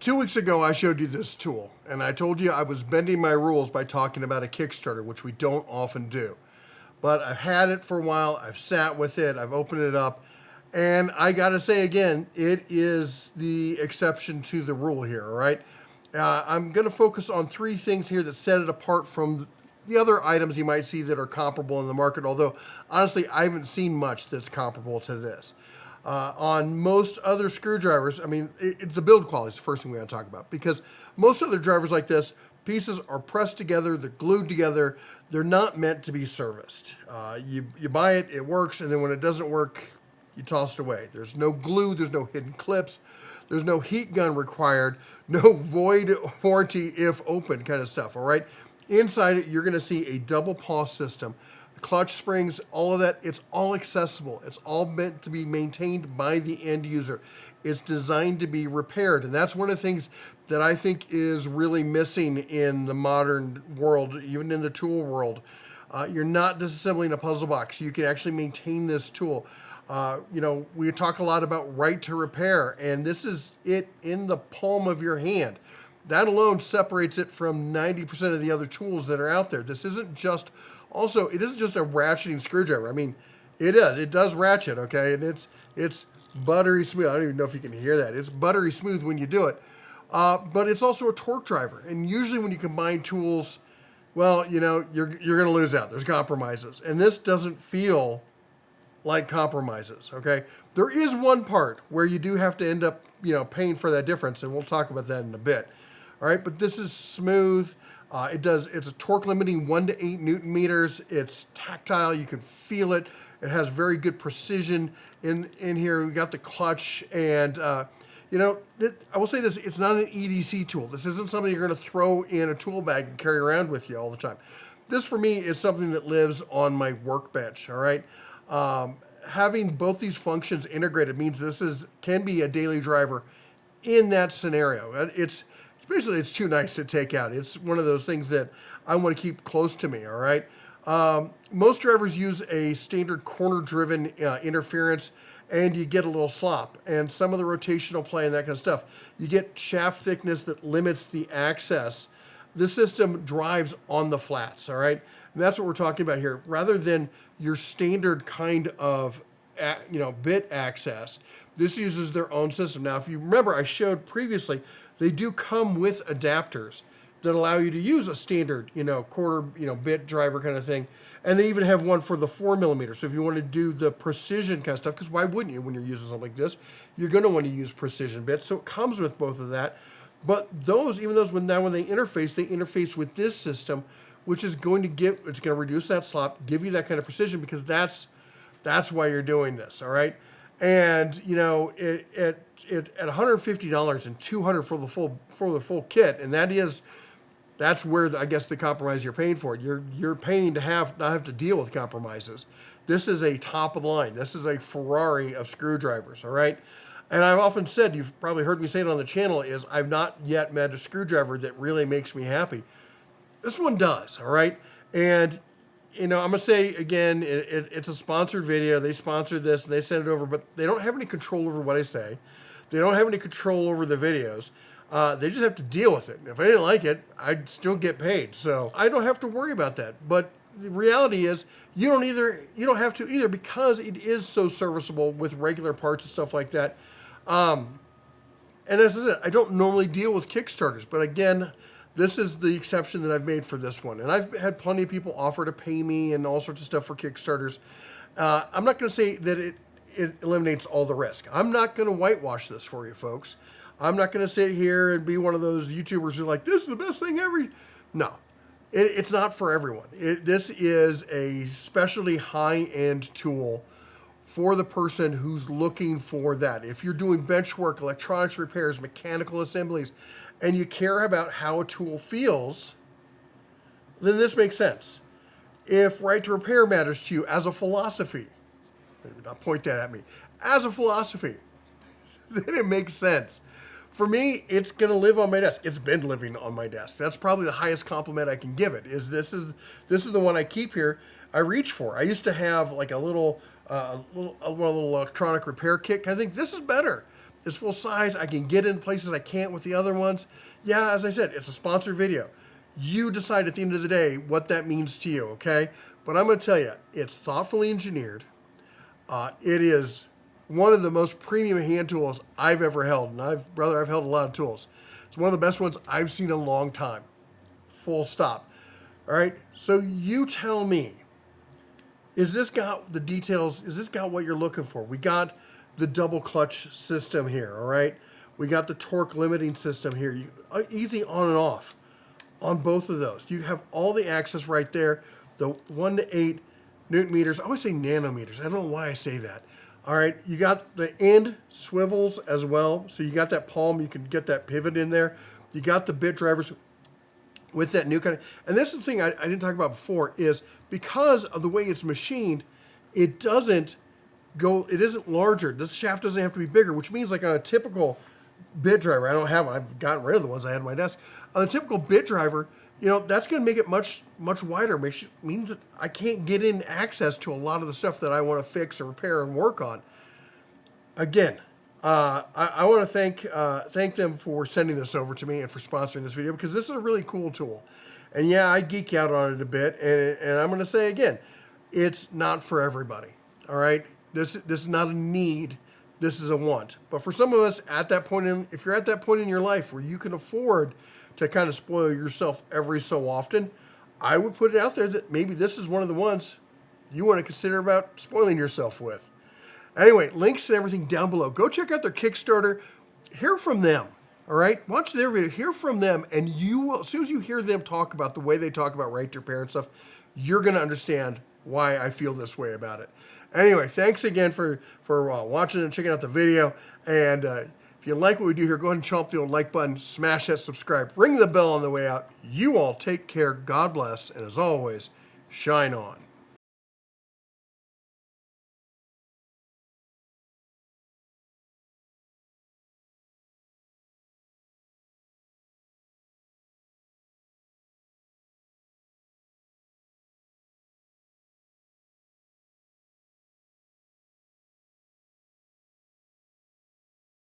2 weeks ago, I showed you this tool, and I told you I was bending my rules by talking about a Kickstarter, which we don't often do. But I've had it for a while, I've sat with it, I've opened it up, and I gotta say again, it is the exception to the rule here, all right? I'm gonna focus on three things here that set it apart from the other items you might see that are comparable in the market, although honestly, I haven't seen much that's comparable to this. On most other screwdrivers, I mean, the build quality is the first thing we gotta talk about, because most other drivers like this, pieces are pressed together, they're glued together, they're not meant to be serviced. You buy it, it works, and then when it doesn't work, you toss it away. There's no glue, there's no hidden clips, there's no heat gun required, no void warranty if open kind of stuff, all right? Inside it, you're gonna see a double paw system. Clutch springs, all of that, it's all accessible. It's all meant to be maintained by the end user. It's designed to be repaired. And that's one of the things that I think is really missing in the modern world, even in the tool world. You're not disassembling a puzzle box. You can actually maintain this tool. We talk a lot about right to repair, and this is it in the palm of your hand. That alone separates it from 90% of the other tools that are out there. This isn't just Also, it isn't just a ratcheting screwdriver. I mean, it does ratchet, okay? And it's buttery smooth. I don't even know if you can hear that. It's buttery smooth when you do it. But it's also a torque driver. And usually when you combine tools, well, you're going to lose out. There's compromises. And this doesn't feel like compromises, okay? There is one part where you do have to end up, paying for that difference, and we'll talk about that in a bit. All right, but this is smooth. It's a torque limiting 1 to 8 Newton meters. It's tactile, you can feel it. It has very good precision in here. We got the clutch, and I will say this, it's not an EDC tool. This isn't something you're gonna throw in a tool bag and carry around with you all the time. This for me is something that lives on my workbench, all right? Having both these functions integrated means can be a daily driver in that scenario. It's too nice to take out. It's one of those things that I want to keep close to me, all right? Most drivers use a standard corner-driven interference, and you get a little slop, and some of the rotational play and that kind of stuff. You get shaft thickness that limits the access. This system drives on the flats, all right? And that's what we're talking about here. Rather than your standard kind of bit access, this uses their own system. Now, if you remember, I showed previously, they do come with adapters that allow you to use a standard, quarter, bit driver kind of thing. And they even have one for the 4mm. So if you want to do the precision kind of stuff, because why wouldn't you when you're using something like this? You're going to want to use precision bits. So it comes with both of that. But when they interface with this system, which is going to reduce that slop, give you that kind of precision, because that's why you're doing this, all right? And at $150 and $200 for the full kit, and that's where I guess the compromise you're paying for. You're paying to not have to deal with compromises. This is a top of the line. This is a Ferrari of screwdrivers, all right? And I've often said, you've probably heard me say it on the channel, is I've not yet met a screwdriver that really makes me happy. This one does, all right? And I'm going to say, again, it's a sponsored video. They sponsored this, and they sent it over, but they don't have any control over what I say. They don't have any control over the videos. They just have to deal with it. If I didn't like it, I'd still get paid. So I don't have to worry about that. But the reality is, you don't have to either, because it is so serviceable with regular parts and stuff like that. And as I said, I don't normally deal with Kickstarters, but again, this is the exception that I've made for this one. And I've had plenty of people offer to pay me and all sorts of stuff for Kickstarters. I'm not going to say that it eliminates all the risk. I'm not going to whitewash this for you folks. I'm not going to sit here and be one of those YouTubers who are like, this is the best thing ever. No, it's not for everyone. This is a specialty high-end tool for the person who's looking for that. If you're doing bench work, electronics repairs, mechanical assemblies, and you care about how a tool feels, then this makes sense. If right to repair matters to you as a philosophy, maybe not point that at me, as a philosophy, then it makes sense. For me, it's going to live on my desk. It's been living on my desk. That's probably the highest compliment I can give it, is this is the one I keep here. I reach for. I used to have like a little electronic repair kit. I think this is better. is full size. I can get in places I can't with the other ones. Yeah, as I said, it's a sponsored video. You decide at the end of the day what that means to you, okay? But I'm going to tell you, it's thoughtfully engineered. It is one of the most premium hand tools I've ever held. And I've held a lot of tools. It's one of the best ones I've seen in a long time. Full stop. All right, so you tell me, is this got the details? Is this got what you're looking for? We got the double clutch system here, all right? We got the torque limiting system here. Easy on and off on both of those. You have all the access right there. The 1 to 8 Newton meters. I always say nanometers. I don't know why I say that. All right, you got the end swivels as well. So you got that palm. You can get that pivot in there. You got the bit drivers with that new kind of, and this is the thing I didn't talk about before, is because of the way it's machined, it isn't larger. This shaft doesn't have to be bigger, which means like on a typical bit driver, I don't have one, I've gotten rid of the ones I had on my desk. On a typical bit driver, that's going to make it much, much wider. Means that I can't get in access to a lot of the stuff that I want to fix or repair and work on. Again, I want to thank them for sending this over to me and for sponsoring this video, because this is a really cool tool. And yeah, I geek out on it a bit, and I'm going to say again, it's not for everybody. All right, this is not a need. This is a want. But for some of us at that point if you're at that point in your life where you can afford to kind of spoil yourself every so often, I would put it out there that maybe this is one of the ones you want to consider about spoiling yourself with. Anyway, links and everything down below. Go check out their Kickstarter. Hear from them, all right? Watch their video. Hear from them, and you will, as soon as you hear them talk about the way they talk about right repair and stuff, you're going to understand why I feel this way about it. Anyway, thanks again for watching and checking out the video. And if you like what we do here, go ahead and chomp the old like button, smash that subscribe, ring the bell on the way out. You all take care. God bless. And as always, shine on.